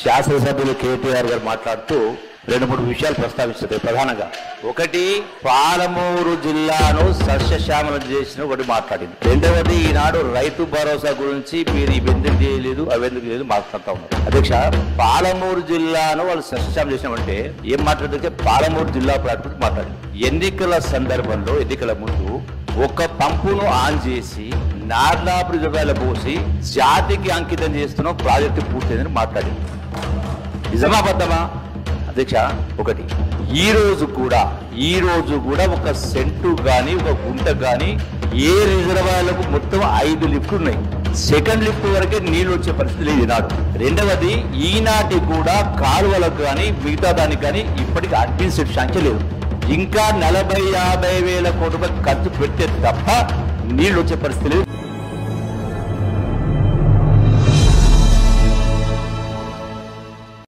శాసనసభ్యులు కేటీఆర్ గారు మాట్లాడుతూ 2-3 విషయాలు ప్రస్తావించారు. ప్రధానంగా ఒకటి, పాలమూరు జిల్లాను సస్యశ్యామలం చేసిన ఒకటి మాట్లాడింది. రెండవది, ఈనాడు రైతు భరోసా గురించి మీరు ఇవెందుకు చేయలేదు అవెందుకు లేదు మాట్లాడుతూ ఉన్నారు. అధ్యక్ష, పాలమూరు జిల్లాను వాళ్ళు సస్యశ్యామలం చేసినామంటే ఏం మాట్లాడితే పాలమూరు జిల్లా ప్రాజెక్టు మాట్లాడింది. ఎన్నికల సందర్భంలో, ఎన్నికల ముందు ఒక పంపును ఆన్ చేసి నార్లాపురి రిజర్వాయర్లో పోసి జాతికి అంకితం చేస్తున్న ప్రాజెక్టు పూర్తయిందని మాట్లాడింది. నిజమా అబద్ధమా అధ్యక్ష? ఒకటి, ఈ రోజు కూడా ఒక సెంటు గాని ఒక గుంట గాని ఏ రిజర్వాయర్లకు మొత్తం 5 లిఫ్ట్లు ఉన్నాయి. సెకండ్ లిఫ్ట్ వరకే నీళ్లు వచ్చే పరిస్థితి లేదు ఈనాడు. రెండవది, ఈనాటి కూడా కాలువలకు కానీ మిగతా దానికి కానీ ఇప్పటికీ అడ్మినిస్ట్రేటివ్ శాంక్షన్ లేదు. ఇంకా 40-50 వేల కోట్ల రూపాయలు ఖర్చు పెట్టే తప్ప నీళ్లు వచ్చే పరిస్థితి లేదు.